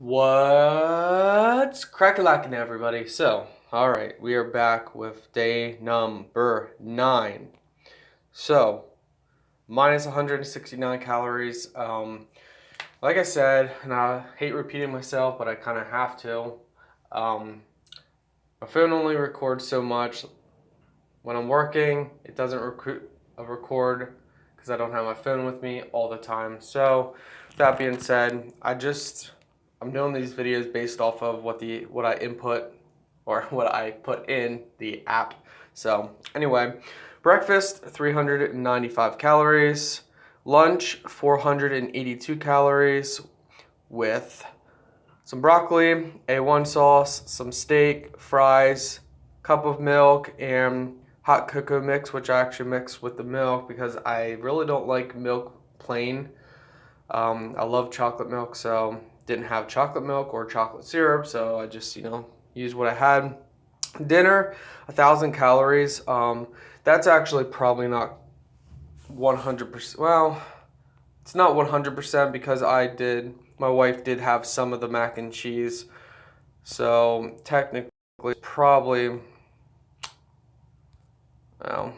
What's crack-a-lackin', everybody? So, alright, we are back with day number 9. So, minus 169 calories. Like I said, and I hate repeating myself, but I kind of have to. My phone only records so much. When I'm working, it doesn't record because I don't have my phone with me all the time. So, that being said, I'm doing these videos based off of what I input or what I put in the app. So anyway, breakfast 395 calories, lunch 482 calories with some broccoli, A1 sauce, some steak, fries, cup of milk, and hot cocoa mix, which I actually mix with the milk because I really don't like milk plain. I love chocolate milk, so didn't have chocolate milk or chocolate syrup, so I just, used what I had. Dinner, 1,000 calories. That's actually probably not 100%. Well, it's not 100% because my wife did have some of the mac and cheese, so technically probably, well,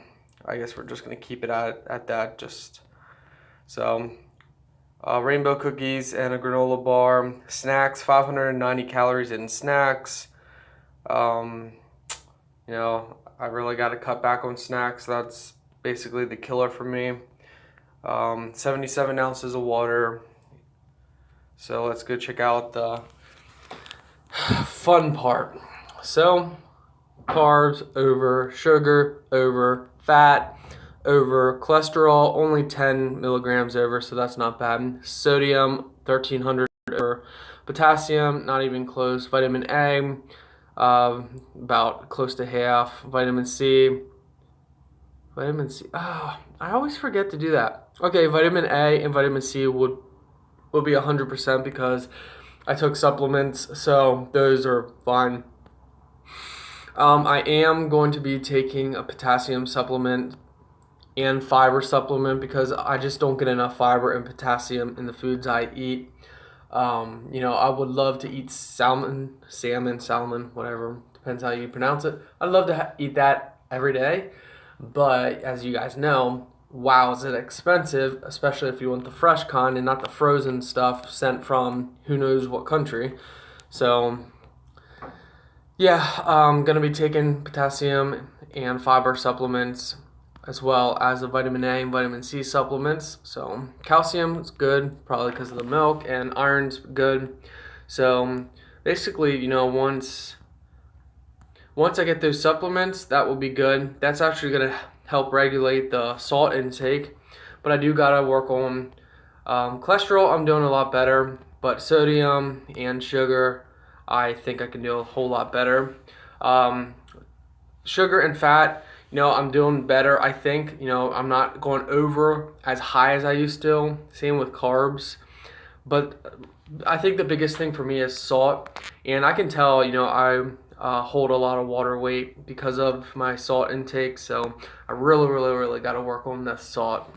I guess we're just going to keep it at that, just so. Rainbow cookies and a granola bar. Snacks, 590 calories in snacks. I really got to cut back on snacks. That's basically the killer for me. 77 ounces of water. So let's go check out the fun part. So, carbs over, sugar over, fat over, cholesterol only 10 milligrams over, so that's not bad. Sodium 1,300 over, potassium not even close. Vitamin A about close to half. Vitamin C. Oh, I always forget to do that. Okay, vitamin A and vitamin C would be 100% because I took supplements, so those are fine. I am going to be taking a potassium supplement and fiber supplement because I just don't get enough fiber and potassium in the foods I eat. I would love to eat salmon, whatever, depends how you pronounce it. I'd love to eat that every day, but as you guys know, wow, is it expensive, especially if you want the fresh kind and not the frozen stuff sent from who knows what country. So yeah, I'm gonna be taking potassium and fiber supplements as well as the vitamin A and vitamin C supplements. So calcium is good, probably because of the milk, and iron's good. So basically, once I get those supplements, that will be good. That's actually gonna help regulate the salt intake. But I do gotta work on cholesterol. I'm doing a lot better, but sodium and sugar, I think I can do a whole lot better. Sugar and fat, I'm doing better. I think, I'm not going over as high as I used to. Same with carbs. But I think the biggest thing for me is salt. And I can tell, I hold a lot of water weight because of my salt intake. So I really, really, really got to work on the salt.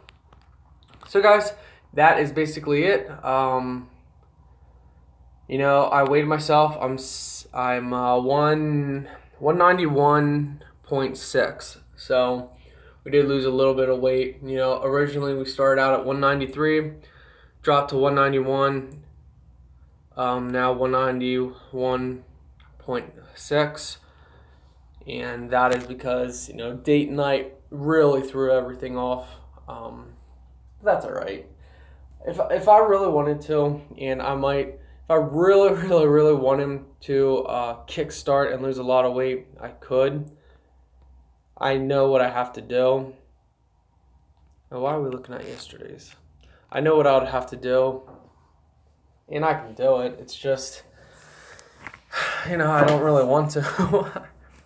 So guys, that is basically it. I weighed myself. I'm 191.6. So we did lose a little bit of weight. Originally we started out at 193, dropped to 191. Now 191.6, and that is because date night really threw everything off. That's all right. If I really wanted to, and I might. If I really, really, really wanted to kickstart and lose a lot of weight, I could. I know what I have to do. Now, why are we looking at yesterday's? I know what I would have to do, and I can do it. It's just, I don't really want to.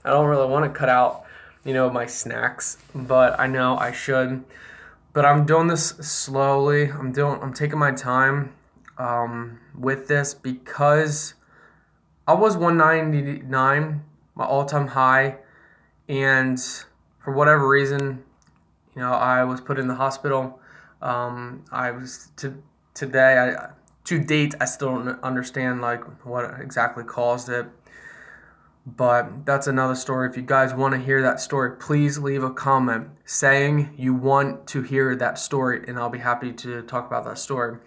I don't really want to cut out, my snacks, but I know I should. But I'm doing this slowly. I'm taking my time with this because I was 199, my all-time high, and for whatever reason, I was put in the hospital. I was today. to date, I still don't understand like what exactly caused it. But that's another story. If you guys want to hear that story, please leave a comment saying you want to hear that story, and I'll be happy to talk about that story.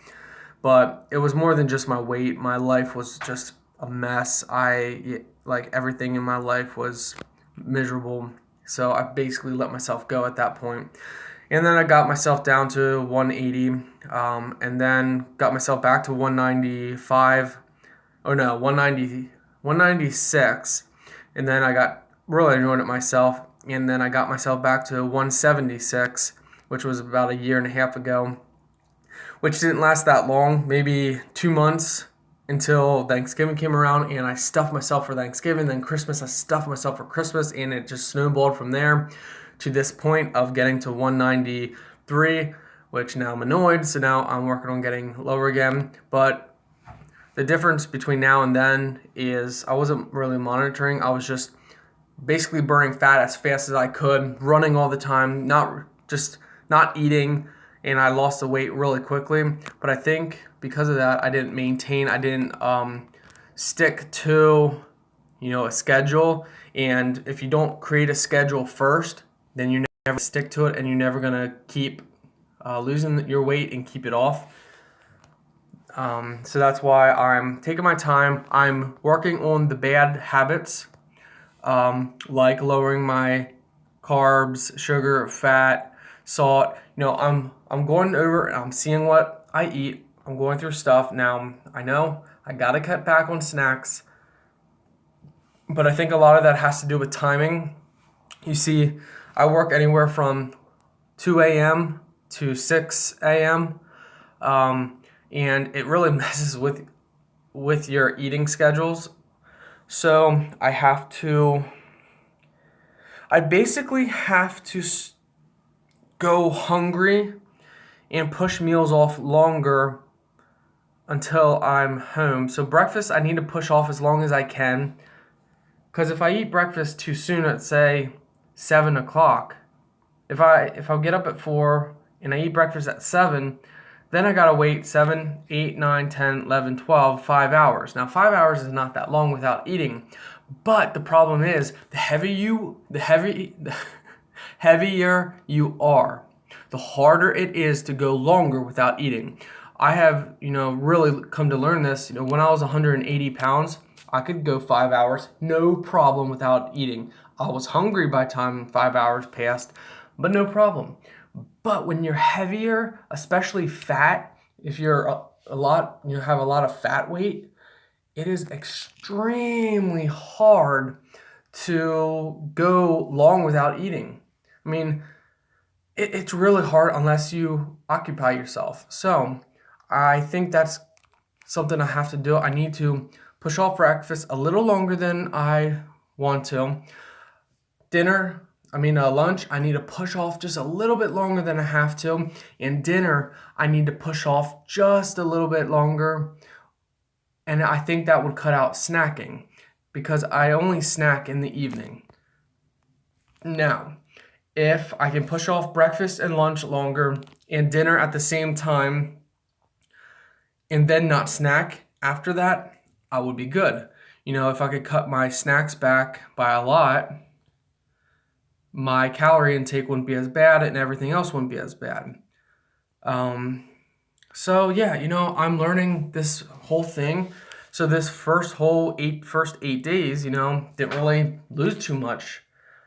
But it was more than just my weight. My life was just a mess. Like everything in my life was miserable. So I basically let myself go at that point. And then I got myself down to 180, and then got myself back to 195. Oh no, 190, 196. And then I got really annoyed at myself. And then I got myself back to 176, which was about a year and a half ago, which didn't last that long, maybe 2 months until Thanksgiving came around, and I stuffed myself for Thanksgiving. Then Christmas, I stuffed myself for Christmas, and it just snowballed from there to this point of getting to 193, which now I'm annoyed. So now I'm working on getting lower again. But the difference between now and then is I wasn't really monitoring. I was just basically burning fat as fast as I could, running all the time, not eating, and I lost the weight really quickly. But I think because of that, I didn't stick to, a schedule. And if you don't create a schedule first, then you never stick to it, and you're never gonna keep losing your weight and keep it off. So that's why I'm taking my time. I'm working on the bad habits, like lowering my carbs, sugar, fat, salt. I'm going over and I'm seeing what I eat. I'm going through stuff. Now, I know I gotta cut back on snacks, but I think a lot of that has to do with timing. You see, I work anywhere from 2 a.m. to 6 a.m., and it really messes with your eating schedules. So I basically have to go hungry and push meals off longer until I'm home. So breakfast, I need to push off as long as I can. Because if I eat breakfast too soon at, say, 7 o'clock, if I get up at 4 and I eat breakfast at 7, then I gotta wait 7, 8, 9, 10, 11, 12, 5 hours. Now 5 hours is not that long without eating. But the problem is, the heavier you are, the harder it is to go longer without eating. I have, really come to learn this. When I was 180 pounds, I could go 5 hours, no problem, without eating. I was hungry by the time 5 hours passed, but no problem. But when you're heavier, especially fat, if you're have a lot of fat weight, it is extremely hard to go long without eating. I mean, it's really hard unless you occupy yourself. So I think that's something I have to do. I need to push off breakfast a little longer than I want to. Lunch, I need to push off just a little bit longer than I have to. And dinner, I need to push off just a little bit longer. And I think that would cut out snacking, because I only snack in the evening. Now, if I can push off breakfast and lunch longer and dinner at the same time, and then not snack after that, I would be good. If I could cut my snacks back by a lot, my calorie intake wouldn't be as bad and everything else wouldn't be as bad. So yeah, I'm learning this whole thing. So this first 8 days, didn't really lose too much.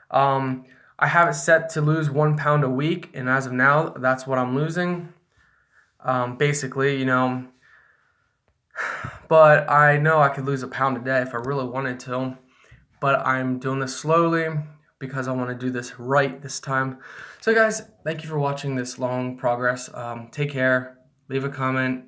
I have it set to lose 1 pound a week, and as of now, that's what I'm losing. Basically, but I know I could lose a pound a day if I really wanted to. But I'm doing this slowly because I want to do this right this time. So guys, thank you for watching this long progress. Take care. Leave a comment.